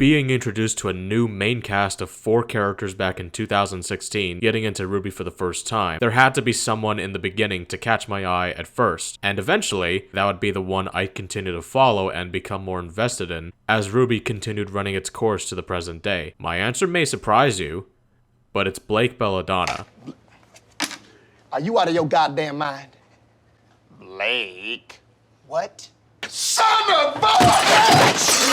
being introduced to a new main cast of 4 characters back in 2016, getting into RWBY for the first time, there had to be someone in the beginning to catch my eye at first, and eventually, that would be the one I'd continue to follow and become more invested in as RWBY continued running its course to the present day. My answer may surprise you, but it's Blake Belladonna. Are you out of your goddamn mind? Blake? What? Son of a bitch!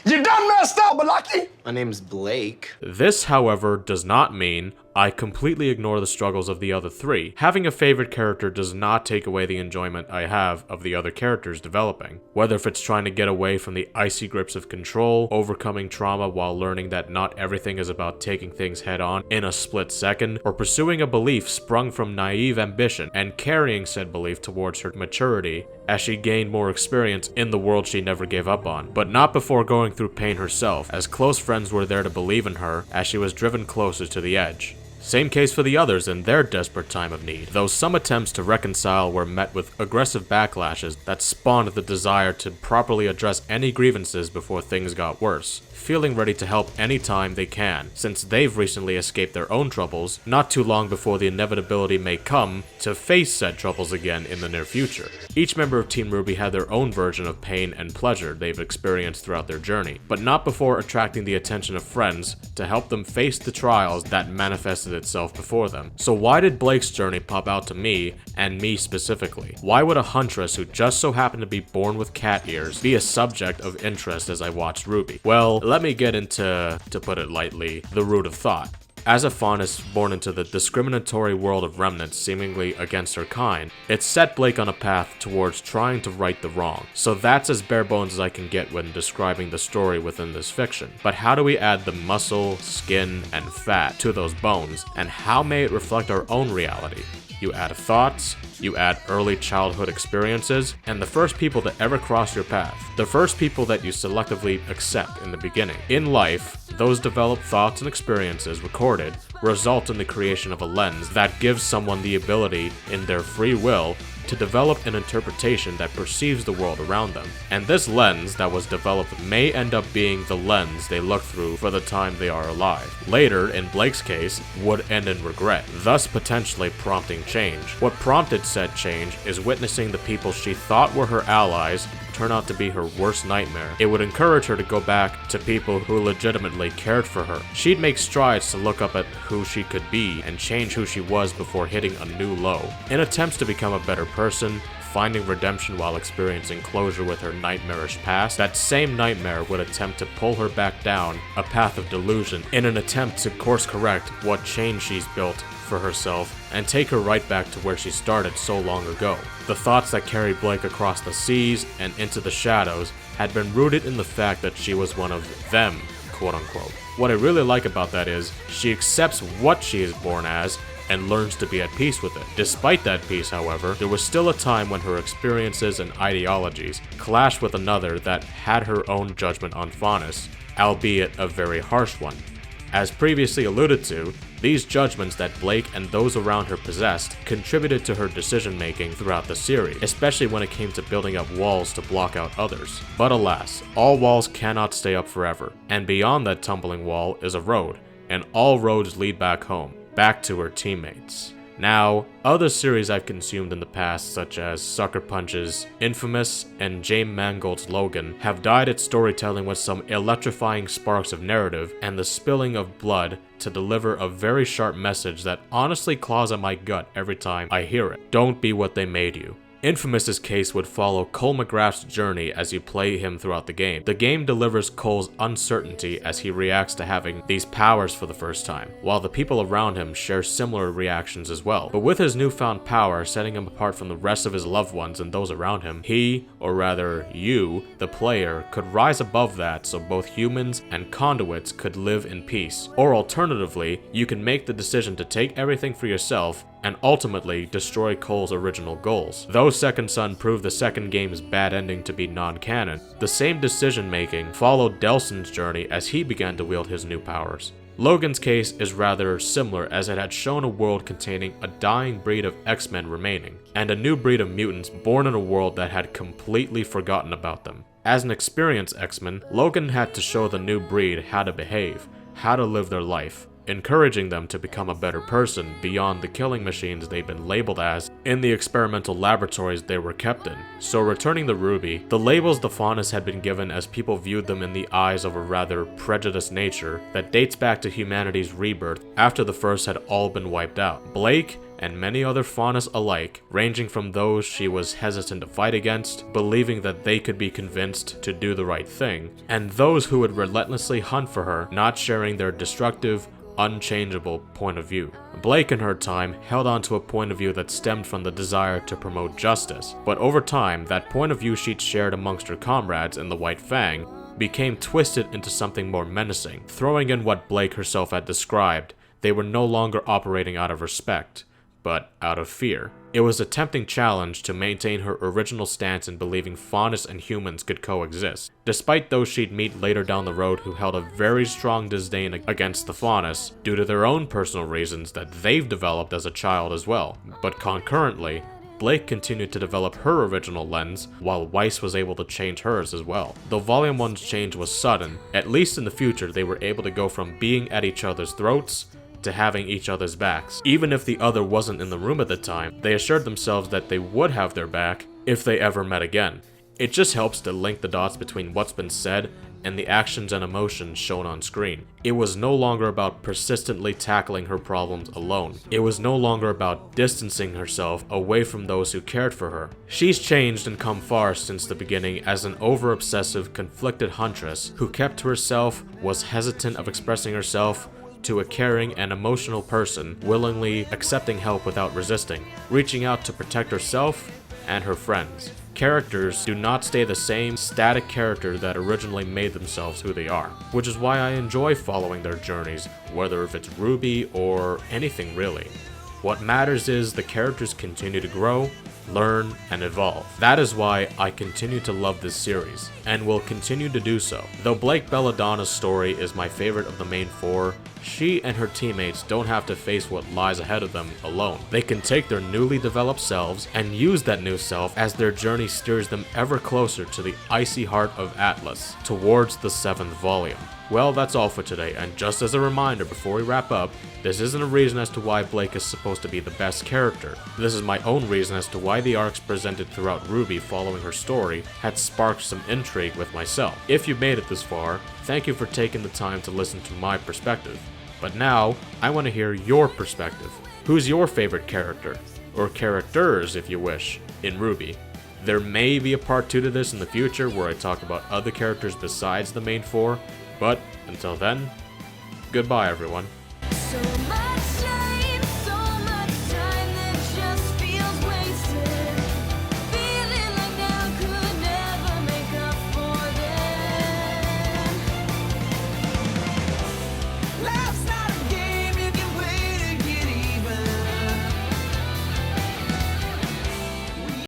You done messed up, Malaki! My name's Blake. This, however, does not mean I completely ignore the struggles of the other 3. Having a favorite character does not take away the enjoyment I have of the other characters developing. Whether if it's trying to get away from the icy grips of control, overcoming trauma while learning that not everything is about taking things head on in a split second, or pursuing a belief sprung from naive ambition and carrying said belief towards her maturity as she gained more experience in the world she never gave up on, but not before going through pain herself, as close friends were there to believe in her as she was driven closer to the edge. Same case for the others in their desperate time of need, though some attempts to reconcile were met with aggressive backlashes that spawned the desire to properly address any grievances before things got worse, feeling ready to help anytime they can, since they've recently escaped their own troubles, not too long before the inevitability may come to face said troubles again in the near future. Each member of Team RWBY had their own version of pain and pleasure they've experienced throughout their journey, but not before attracting the attention of friends to help them face the trials that manifested itself before them. So why did Blake's journey pop out to me, and me specifically? Why would a huntress who just so happened to be born with cat ears be a subject of interest as I watched RWBY? Well, let me get into, to put it lightly, the root of thought. As a faunus born into the discriminatory world of remnants seemingly against her kind, it set Blake on a path towards trying to right the wrong. So that's as bare bones as I can get when describing the story within this fiction. But how do we add the muscle, skin, and fat to those bones, and how may it reflect our own reality? You add thoughts, you add early childhood experiences, and the first people that ever cross your path. The first people that you selectively accept in the beginning. In life, those developed thoughts and experiences recorded result in the creation of a lens that gives someone the ability, in their free will, to develop an interpretation that perceives the world around them. And this lens that was developed may end up being the lens they look through for the time they are alive. Later, in Blake's case, would end in regret, thus potentially prompting change. What prompted said change is witnessing the people she thought were her allies turn out to be her worst nightmare. It would encourage her to go back to people who legitimately cared for her. She'd make strides to look up at who she could be and change who she was before hitting a new low. In attempts to become a better person, finding redemption while experiencing closure with her nightmarish past, that same nightmare would attempt to pull her back down a path of delusion in an attempt to course correct what change she's built for herself and take her right back to where she started so long ago. The thoughts that carried Blake across the seas and into the shadows had been rooted in the fact that she was one of them, quote unquote. What I really like about that is she accepts what she is born as and learns to be at peace with it. Despite that peace, however, there was still a time when her experiences and ideologies clashed with another that had her own judgment on faunus, albeit a very harsh one. As previously alluded to, these judgments that Blake and those around her possessed contributed to her decision-making throughout the series, especially when it came to building up walls to block out others. But alas, all walls cannot stay up forever, and beyond that tumbling wall is a road, and all roads lead back home, back to her teammates. Now, other series I've consumed in the past, such as Sucker Punch's Infamous and James Mangold's Logan, have dyed its storytelling with some electrifying sparks of narrative and the spilling of blood to deliver a very sharp message that honestly claws at my gut every time I hear it. Don't be what they made you. Infamous's case would follow Cole McGrath's journey as you play him throughout the game. The game delivers Cole's uncertainty as he reacts to having these powers for the first time, while the people around him share similar reactions as well. But with his newfound power setting him apart from the rest of his loved ones and those around him, he, or rather you, the player, could rise above that so both humans and conduits could live in peace. Or alternatively, you can make the decision to take everything for yourself and ultimately destroy Cole's original goals. Though Second Son proved the second game's bad ending to be non-canon, the same decision-making followed Delson's journey as he began to wield his new powers. Logan's case is rather similar as it had shown a world containing a dying breed of X-Men remaining, and a new breed of mutants born in a world that had completely forgotten about them. As an experienced X-Men, Logan had to show the new breed how to behave, how to live their life, encouraging them to become a better person beyond the killing machines they've been labeled as in the experimental laboratories they were kept in. So returning to RWBY, the labels the Faunus had been given as people viewed them in the eyes of a rather prejudiced nature that dates back to humanity's rebirth after the first had all been wiped out. Blake and many other Faunus alike, ranging from those she was hesitant to fight against, believing that they could be convinced to do the right thing, and those who would relentlessly hunt for her, not sharing their destructive, unchangeable point of view. Blake in her time held on to a point of view that stemmed from the desire to promote justice, but over time, that point of view she'd shared amongst her comrades in the White Fang became twisted into something more menacing. Throwing in what Blake herself had described, they were no longer operating out of respect, but out of fear. It was a tempting challenge to maintain her original stance in believing Faunus and humans could coexist, despite those she'd meet later down the road who held a very strong disdain against the Faunus due to their own personal reasons that they've developed as a child as well. But concurrently, Blake continued to develop her original lens, while Weiss was able to change hers as well. Though Volume 1's change was sudden, at least in the future they were able to go from being at each other's throats to having each other's backs. Even if the other wasn't in the room at the time, they assured themselves that they would have their back if they ever met again. It just helps to link the dots between what's been said and the actions and emotions shown on screen. It was no longer about persistently tackling her problems alone. It was no longer about distancing herself away from those who cared for her. She's changed and come far since the beginning as an over-obsessive, conflicted huntress who kept to herself, was hesitant of expressing herself, to a caring and emotional person, willingly accepting help without resisting, reaching out to protect herself and her friends. Characters do not stay the same static character that originally made themselves who they are, which is why I enjoy following their journeys, whether if it's RWBY or anything really. What matters is the characters continue to grow, learn, and evolve. That is why I continue to love this series, and will continue to do so. Though Blake Belladonna's story is my favorite of the main four, she and her teammates don't have to face what lies ahead of them alone. They can take their newly developed selves and use that new self as their journey steers them ever closer to the icy heart of Atlas, towards the 7th volume. Well, that's all for today, and just as a reminder before we wrap up, this isn't a reason as to why Blake is supposed to be the best character. This is my own reason as to why the arcs presented throughout RWBY following her story had sparked some intrigue with myself. If you made it this far, thank you for taking the time to listen to my perspective. But now, I want to hear your perspective. Who's your favorite character? Or characters, if you wish, in RWBY? There may be a part 2 to this in the future where I talk about other characters besides the main four, but until then, goodbye everyone.